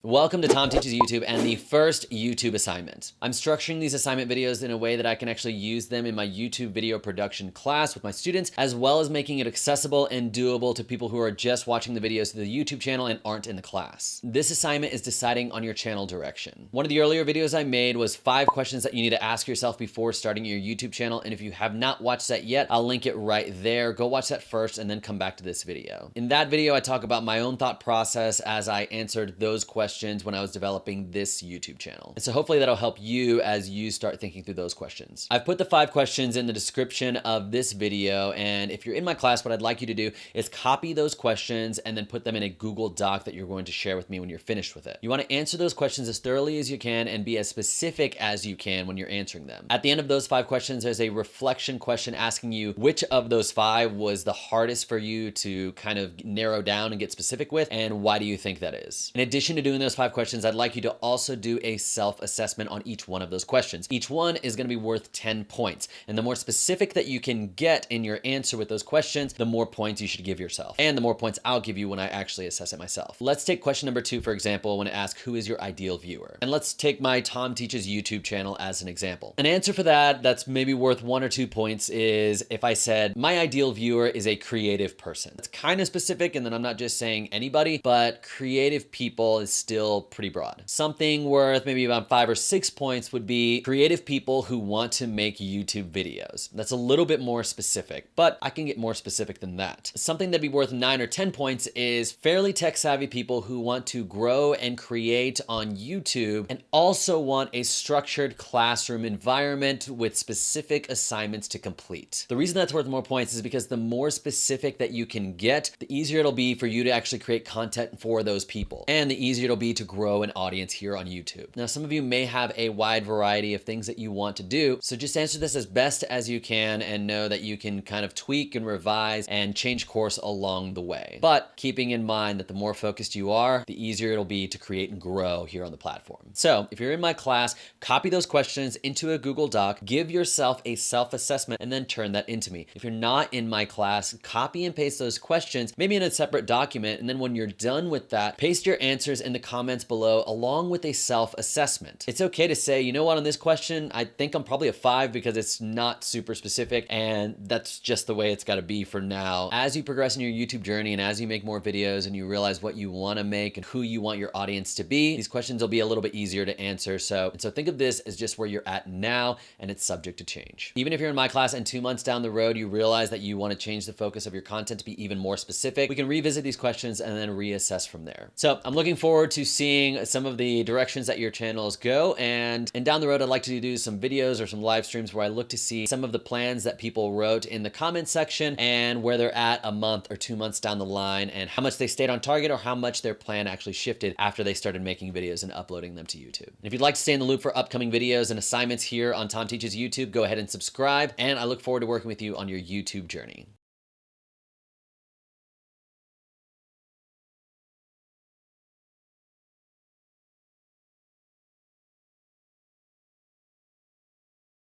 Welcome to Thom Teaches YouTube and the first YouTube assignment. I'm structuring these assignment videos in a way that I can actually use them in my YouTube video production class with my students, as well as making it accessible and doable to people who are just watching the videos through the YouTube channel and aren't in the class. This assignment is deciding on your channel direction. One of the earlier videos I made was 5 questions that you need to ask yourself before starting your YouTube channel, and if you have not watched that yet, I'll link it right there. Go watch that first and then come back to this video. In that video, I talk about my own thought process as I answered those questions when I was developing this YouTube channel. And so hopefully that'll help you as you start thinking through those questions. I've put the 5 questions in the description of this video, and if you're in my class, what I'd like you to do is copy those questions and then put them in a Google Doc that you're going to share with me when you're finished with it. You want to answer those questions as thoroughly as you can and be as specific as you can when you're answering them. At the end of those 5 questions, there's a reflection question asking you which of those 5 was the hardest for you to kind of narrow down and get specific with, and why do you think that is? In addition to doing those 5 questions, I'd like you to also do a self-assessment on each one of those questions. Each one is going to be worth 10 points. And the more specific that you can get in your answer with those questions, the more points you should give yourself. And the more points I'll give you when I actually assess it myself. Let's take question number 2, for example, when it asks, who is your ideal viewer? And let's take my Thom Teaches YouTube channel as an example. An answer for that that's maybe worth 1 or 2 points is if I said, my ideal viewer is a creative person. It's kind of specific, and then I'm not just saying anybody, but creative people is still pretty broad. Something worth maybe about 5 or 6 points would be creative people who want to make YouTube videos. That's a little bit more specific, but I can get more specific than that. Something that'd be worth 9 or 10 points is fairly tech savvy people who want to grow and create on YouTube and also want a structured classroom environment with specific assignments to complete. The reason that's worth more points is because the more specific that you can get, the easier it'll be for you to actually create content for those people, and the easier it'll be to grow an audience here on YouTube. Now, some of you may have a wide variety of things that you want to do, so just answer this as best as you can and know that you can kind of tweak and revise and change course along the way. But keeping in mind that the more focused you are, the easier it'll be to create and grow here on the platform. So if you're in my class, copy those questions into a Google Doc, give yourself a self-assessment, and then turn that into me. If you're not in my class, copy and paste those questions, maybe in a separate document, and then when you're done with that, paste your answers in the comments below along with a self-assessment. It's okay to say, you know what, on this question, I think I'm probably a 5 because it's not super specific, and that's just the way it's got to be for now. As you progress in your YouTube journey and as you make more videos and you realize what you want to make and who you want your audience to be, these questions will be a little bit easier to answer. So think of this as just where you're at now, and it's subject to change. Even if you're in my class and 2 months down the road, you realize that you want to change the focus of your content to be even more specific, we can revisit these questions and then reassess from there. So I'm looking forward to seeing some of the directions that your channels go, and down the road, I'd like to do some videos or some live streams where I look to see some of the plans that people wrote in the comment section and where they're at a month or 2 months down the line, and how much they stayed on target or how much their plan actually shifted after they started making videos and uploading them to YouTube. And if you'd like to stay in the loop for upcoming videos and assignments here on Thom Teaches YouTube, go ahead and subscribe, and I look forward to working with you on your YouTube journey.